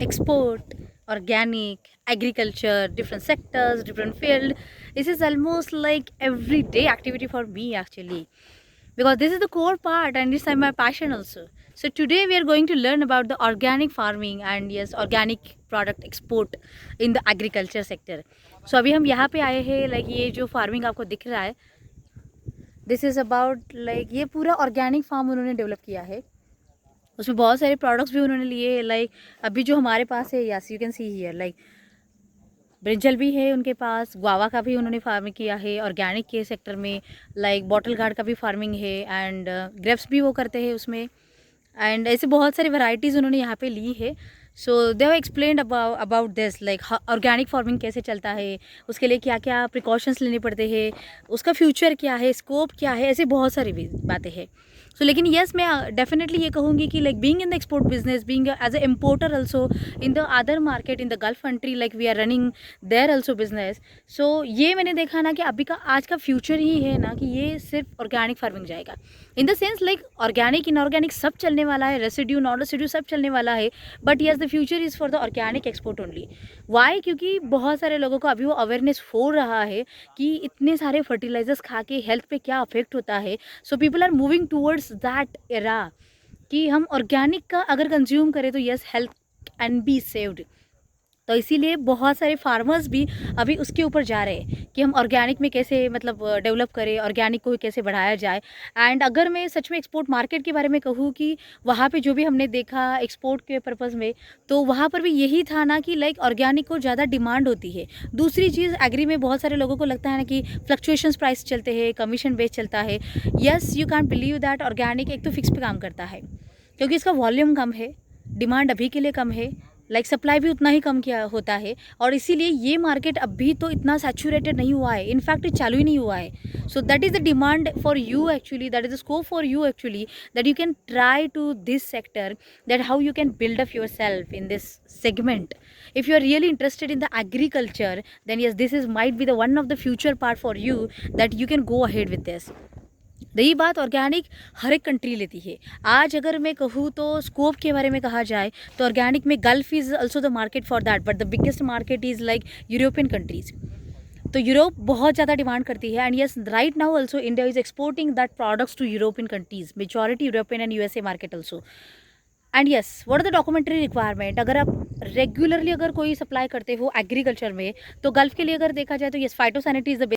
export, organic, agriculture, different sectors, different field. This is almost like everyday activity for me actually, because this is the core part and this is my passion also. So today we are going to learn about the organic farming and yes, organic product export in the agriculture sector. So अभी हम यहाँ पे आए हैं, like ये जो farming आपको दिख रहा है, दिस इज़ अबाउट लाइक ये पूरा ऑर्गेनिक फार्म उन्होंने डेवलप किया है। उसमें बहुत सारे प्रोडक्ट्स भी उन्होंने लिए, लाइक अभी जो हमारे पास है, yes you can see here, like brinjal भी है उनके पास, गुआवा का भी उन्होंने फार्मिंग किया है ऑर्गेनिक के सेक्टर में, लाइक बॉटल गार्ड का भी फार्मिंग है एंड ग्रेप्स भी वो करते हैं उसमें, एंड ऐसे बहुत सारी वैरायटीज़ उन्होंने यहाँ पे ली है। So they have explained about this, like organic farming कैसे चलता है, उसके लिए क्या क्या प्रिकॉशंस लेने पड़ते हैं, उसका फ्यूचर क्या है, स्कोप क्या है, ऐसे बहुत सारी बातें हैं। सो लेकिन येस मैं डेफिनेटली ये कहूँगी कि like being in the export business, being as a importer also in the other market in the Gulf country, like we are running there also business. So ये मैंने देखा ना कि अभी का आज का फ्यूचर ही है ना कि ये सिर्फ ऑर्गेनिक फार्मिंग जाएगा, in the sense like organic inorganic सब चलने वाला है, रेसिड्यू नॉन रेसिड्यू सब चलने वाला है, but yes the future is for the organic export only. Why? क्योंकि बहुत सारे लोगों को अभी वो अवेयरनेस हो रहा है कि इतने सारे फर्टिलाइजर्स खा के हेल्थ पे क्या अफेक्ट होता है। So people are moving towards that era कि हम ऑर्गेनिक का अगर कंज्यूम करें तो yes health can be saved. तो इसीलिए बहुत सारे फार्मर्स भी अभी उसके ऊपर जा रहे हैं कि हम ऑर्गेनिक में कैसे मतलब डेवलप करें, ऑर्गेनिक को कैसे बढ़ाया जाए। एंड अगर मैं सच में एक्सपोर्ट मार्केट के बारे में कहूँ कि वहाँ पे जो भी हमने देखा एक्सपोर्ट के पर्पज़ में, तो वहाँ पर भी यही था ना कि लाइक ऑर्गेनिक को ज़्यादा डिमांड होती है। दूसरी चीज़ एग्री में बहुत सारे लोगों को लगता है ना कि फ्लक्चुएशंस प्राइस चलते हैं, कमीशन बेस चलता है। Yes you can believe that organic एक तो फिक्स पे काम करता है क्योंकि इसका वॉल्यूम कम है, डिमांड अभी के लिए कम है, लाइक सप्लाई भी उतना ही कम किया होता है, और इसीलिए ये मार्केट अभी तो इतना सैचुरेटेड नहीं हुआ है, इनफैक्ट चालू ही नहीं हुआ है। So that is the demand for you actually, that is the scope for you actually, that you can try to this sector, that how you can build up yourself in this segment. if you are really interested in the agriculture, then yes, this is might be the one of the future part for you, that you can go ahead with this। रही बात organic, हर एक country लेती है। आज अगर मैं कहूँ तो स्कोप के बारे में कहा जाए तो ऑर्गेनिक में Gulf is also the market for that, but the biggest market is like European countries. तो यूरोप बहुत ज़्यादा डिमांड करती है, and yes right now also India is exporting that products to European countries, majority European and USA market also. And yes what are the documentary requirement, अगर आप regularly अगर कोई supply करते हो एग्रीकल्चर में, तो गल्फ के लिए अगर देखा जाए तो येस फाइटोसैनिटरी इज़ द